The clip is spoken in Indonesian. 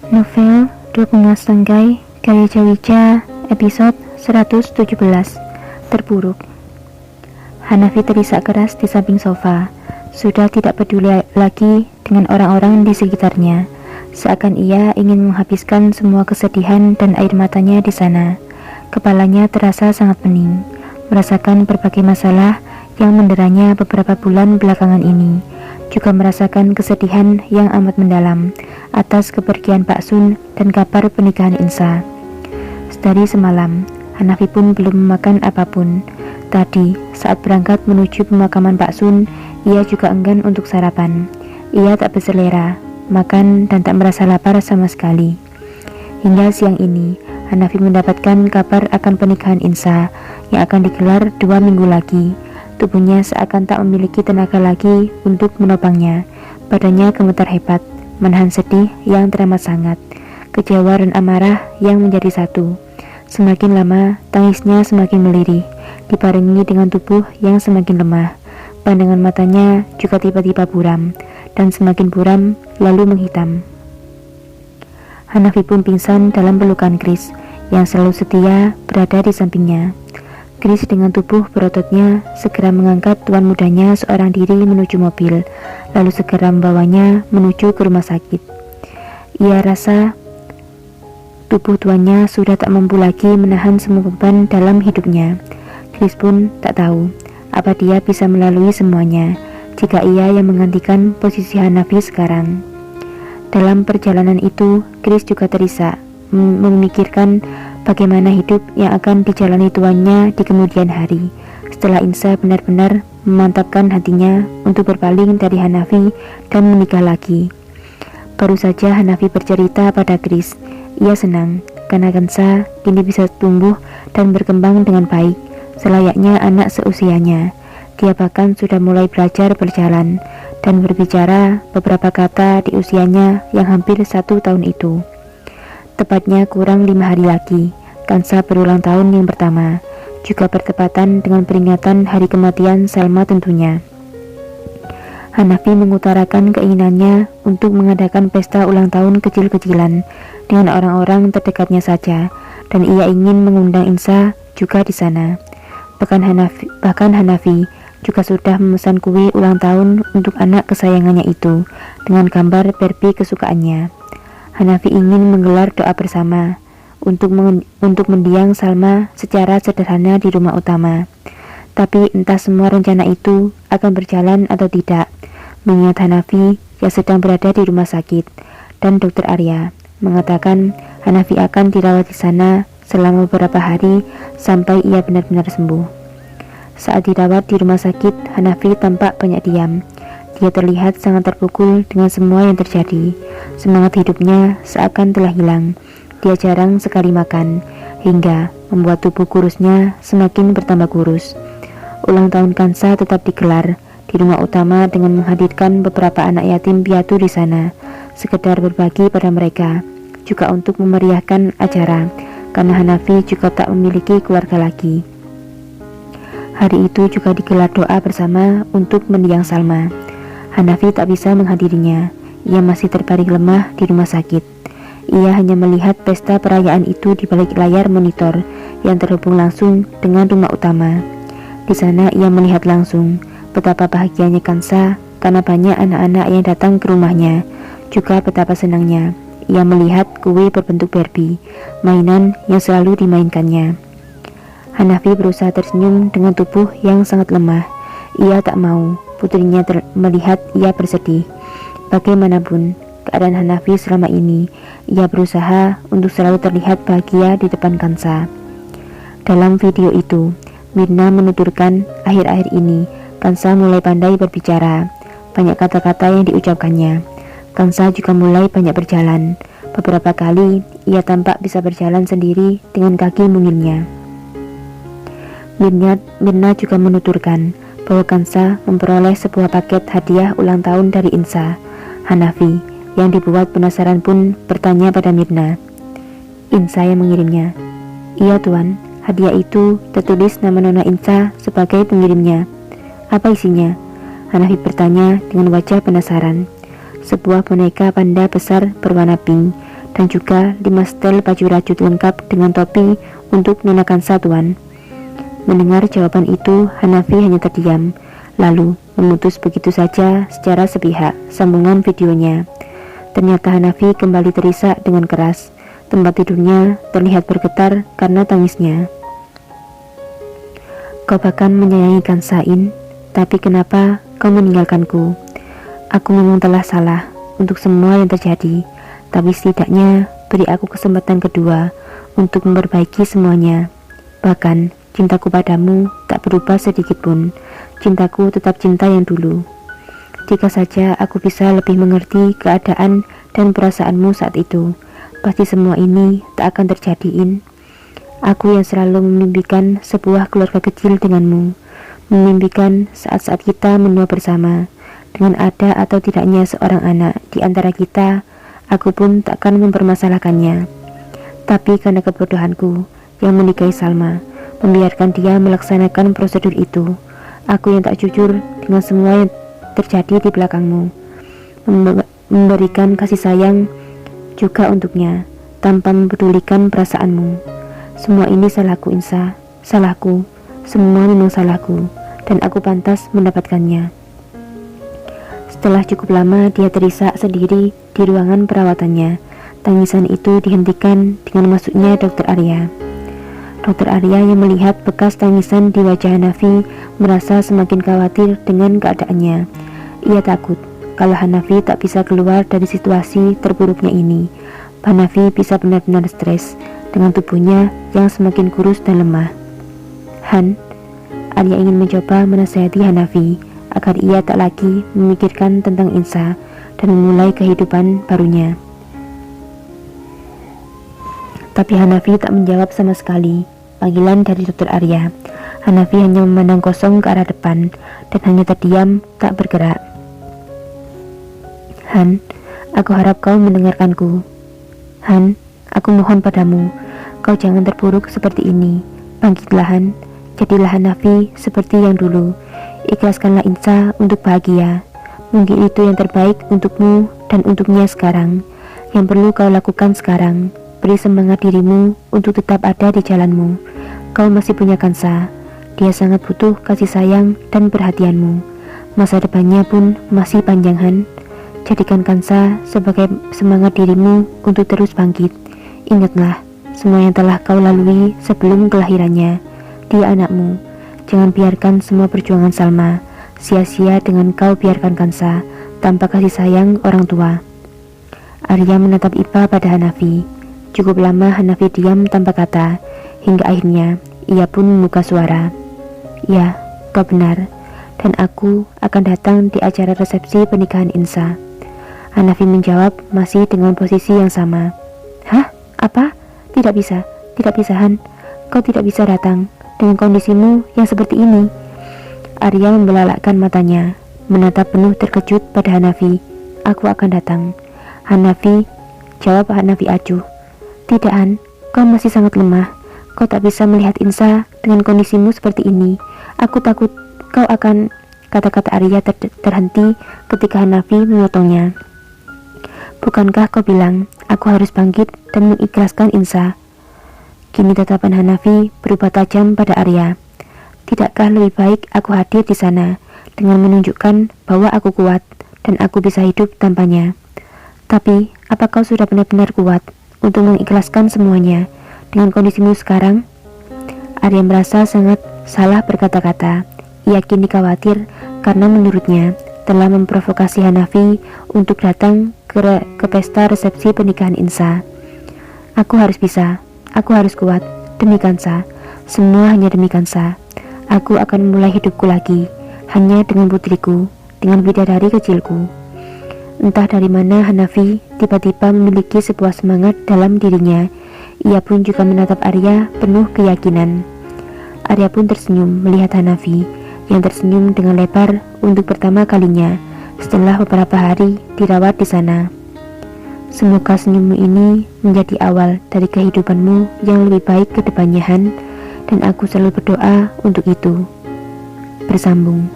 Novel Dua Pengas Tangkai karya Jawija, episode 117, Terpuruk. Hanafi terisak keras di samping sofa. Sudah tidak peduli lagi dengan orang-orang di sekitarnya. Seakan ia ingin menghabiskan semua kesedihan dan air matanya di sana. Kepalanya terasa sangat pening, merasakan berbagai masalah yang menderanya beberapa bulan belakangan ini. Juga merasakan kesedihan yang amat mendalam atas kepergian Pak Sun dan kabar pernikahan Insa. Dari semalam, Hanafi pun belum memakan apapun. Tadi, saat berangkat menuju pemakaman Pak Sun, ia juga enggan untuk sarapan. Ia tak berselera makan dan tak merasa lapar sama sekali. Hingga siang ini, Hanafi mendapatkan kabar akan pernikahan Insa yang akan digelar 2 minggu lagi. Tubuhnya seakan tak memiliki tenaga lagi untuk menopangnya. Badannya gemetar hebat, menahan sedih yang teramat sangat, kecewa dan amarah yang menjadi satu. Semakin lama, tangisnya semakin melirih, dibarengi dengan tubuh yang semakin lemah. Pandangan matanya juga tiba-tiba buram, dan semakin buram lalu menghitam. Hanafi pun pingsan dalam pelukan Chris, yang selalu setia berada di sampingnya. Chris dengan tubuh berototnya segera mengangkat tuan mudanya seorang diri menuju mobil, lalu segera membawanya menuju ke rumah sakit. Ia rasa tubuh tuannya sudah tak mampu lagi menahan semua beban dalam hidupnya. Chris pun tak tahu apa dia bisa melalui semuanya jika ia yang menggantikan posisi Hanafi sekarang. Dalam perjalanan itu, Chris juga terisak memikirkan bagaimana hidup yang akan dijalani tuannya di kemudian hari setelah Insa benar-benar memantapkan hatinya untuk berpaling dari Hanafi dan menikah lagi. Baru saja Hanafi bercerita pada Chris, ia senang karena Insa kini bisa tumbuh dan berkembang dengan baik selayaknya anak seusianya. Dia bahkan sudah mulai belajar berjalan dan berbicara beberapa kata di usianya yang hampir 1 tahun itu. Tepatnya kurang 5 hari lagi, Kansa berulang tahun yang pertama, juga bertepatan dengan peringatan hari kematian Salma tentunya. Hanafi mengutarakan keinginannya untuk mengadakan pesta ulang tahun kecil-kecilan dengan orang-orang terdekatnya saja, dan ia ingin mengundang Insa juga di sana. Bahkan Hanafi juga sudah memesan kue ulang tahun untuk anak kesayangannya itu dengan gambar Barbie kesukaannya. Hanafi ingin menggelar doa bersama untuk mendiang Salma secara sederhana di rumah utama. Tapi entah semua rencana itu akan berjalan atau tidak, mengingat Hanafi yang sedang berada di rumah sakit dan Dr. Arya mengatakan Hanafi akan dirawat di sana selama beberapa hari sampai ia benar-benar sembuh. Saat dirawat di rumah sakit, Hanafi tampak banyak diam. Dia terlihat sangat terpukul dengan semua yang terjadi. Semangat hidupnya seakan telah hilang. Dia jarang sekali makan, hingga membuat tubuh kurusnya semakin bertambah kurus. Ulang tahun Kansa tetap digelar di rumah utama dengan menghadirkan beberapa anak yatim piatu di sana, sekedar berbagi pada mereka, juga untuk memeriahkan acara, karena Hanafi juga tak memiliki keluarga lagi. Hari itu juga digelar doa bersama untuk mendiang Salma. Hanafi tak bisa menghadirinya. Ia masih terbaring lemah di rumah sakit. Ia hanya melihat pesta perayaan itu di balik layar monitor yang terhubung langsung dengan rumah utama. Di sana ia melihat langsung betapa bahagianya Kansa karena banyak anak-anak yang datang ke rumahnya. Juga betapa senangnya ia melihat kue berbentuk Barbie, mainan yang selalu dimainkannya. Hanafi berusaha tersenyum dengan tubuh yang sangat lemah. Ia tak mau putrinya melihat ia bersedih. Bagaimanapun keadaan Hanafi selama ini, ia berusaha untuk selalu terlihat bahagia di depan Kansa. Dalam video itu, Mirna menuturkan akhir-akhir ini Kansa mulai pandai berbicara. Banyak kata-kata yang diucapkannya. Kansa juga mulai banyak berjalan. Beberapa kali ia tampak bisa berjalan sendiri dengan kaki mungilnya. Mirna juga menuturkan bahwa Kansa memperoleh sebuah paket hadiah ulang tahun dari Insa. Hanafi yang dibuat penasaran pun bertanya pada Mirna, "Insa yang mengirimnya?" "Iya tuan, hadiah itu tertulis nama Nona Insa sebagai pengirimnya." "Apa isinya?" Hanafi bertanya dengan wajah penasaran. "Sebuah boneka panda besar berwarna pink dan juga 5 setel baju rajut lengkap dengan topi untuk Nona Kansa, Tuan. Mendengar jawaban itu, Hanafi hanya terdiam, lalu memutus begitu saja secara sepihak sambungan videonya. Ternyata Hanafi kembali terisak dengan keras. Tempat tidurnya terlihat bergetar karena tangisnya. Kau bahkan menyayangi Kansain, tapi kenapa kau meninggalkanku? Aku memang telah salah untuk semua yang terjadi, tapi setidaknya beri aku kesempatan kedua untuk memperbaiki semuanya. Bahkan cintaku padamu tak berubah sedikit pun. Cintaku tetap cinta yang dulu. Jika saja aku bisa lebih mengerti keadaan dan perasaanmu saat itu, pasti semua ini tak akan terjadiin. Aku yang selalu memimpikan sebuah keluarga kecil denganmu, memimpikan saat-saat kita menua bersama, dengan ada atau tidaknya seorang anak di antara kita, aku pun takkan mempermasalahkannya. Tapi karena kebodohanku yang menikahi Salma, membiarkan dia melaksanakan prosedur itu, aku yang tak jujur dengan semua yang terjadi di belakangmu, memberikan kasih sayang juga untuknya, tanpa mempedulikan perasaanmu. Semua ini salahku, Insa, salahku, semua memang salahku, dan aku pantas mendapatkannya. Setelah cukup lama dia terisak sendiri di ruangan perawatannya. Tangisan itu dihentikan dengan masuknya Dr. Arya. Dr. Arya yang melihat bekas tangisan di wajah Hanafi merasa semakin khawatir dengan keadaannya. Ia takut kalau Hanafi tak bisa keluar dari situasi terburuknya ini. Hanafi bisa benar-benar stres dengan tubuhnya yang semakin kurus dan lemah. Han, Arya ingin mencoba menasihati Hanafi agar ia tak lagi memikirkan tentang Insa dan memulai kehidupan barunya. Tapi Hanafi tak menjawab sama sekali panggilan dari Dr. Arya. Hanafi hanya memandang kosong ke arah depan dan hanya terdiam, tak bergerak. Han, aku harap kau mendengarkanku. Han, aku mohon padamu, kau jangan terpuruk seperti ini. Bangkitlah Han, jadilah Hanafi seperti yang dulu. Ikhlaskanlah Insa untuk bahagia. Mungkin itu yang terbaik untukmu dan untuknya sekarang. Yang perlu kau lakukan sekarang, beri semangat dirimu untuk tetap ada di jalanmu. Kau masih punya Kansa. Dia sangat butuh kasih sayang dan perhatianmu. Masa depannya pun masih panjang Han. Jadikan Kansa sebagai semangat dirimu untuk terus bangkit. Ingatlah semua yang telah kau lalui sebelum kelahirannya. Dia anakmu. Jangan biarkan semua perjuangan Salma sia-sia dengan kau biarkan Kansa tanpa kasih sayang orang tua. Arya menatap Ipa pada Hanafi. Cukup lama Hanafi diam tanpa kata, hingga akhirnya ia pun membuka suara. Ya, kau benar, dan aku akan datang di acara resepsi pernikahan Insa. Hanafi menjawab masih dengan posisi yang sama. Hah? Apa? Tidak bisa Han, kau tidak bisa datang dengan kondisimu yang seperti ini. Arya membelalakkan matanya, menatap penuh terkejut pada Hanafi. Aku akan datang. Hanafi, jawab Hanafi acuh. Tidak Han, kau masih sangat lemah. Kau tak bisa melihat Insa dengan kondisimu seperti ini. Aku takut kau akan... Kata-kata Arya terhenti ketika Hanafi memotongnya. Bukankah kau bilang aku harus bangkit dan mengikhlaskan Insa? Kini tatapan Hanafi berubah tajam pada Arya. Tidakkah lebih baik aku hadir di sana dengan menunjukkan bahwa aku kuat dan aku bisa hidup tanpanya? Tapi, apa kau sudah benar-benar kuat untuk mengikhlaskan semuanya dengan kondisimu sekarang? Arya merasa sangat salah berkata-kata. Ia kini khawatir karena menurutnya telah memprovokasi Hanafi untuk datang ke pesta resepsi pernikahan Insa. Aku harus bisa. Aku harus kuat, demi Kansa. Semua hanya demi Kansa. Aku akan memulai hidupku lagi, hanya dengan putriku, dengan bidadari kecilku. Entah dari mana Hanafi tiba-tiba memiliki sebuah semangat dalam dirinya. Ia pun juga menatap Arya penuh keyakinan. Arya pun tersenyum melihat Hanafi yang tersenyum dengan lebar untuk pertama kalinya setelah beberapa hari dirawat di sana. Semoga senyummu ini menjadi awal dari kehidupanmu yang lebih baik ke depannya Han, dan aku selalu berdoa untuk itu. Bersambung.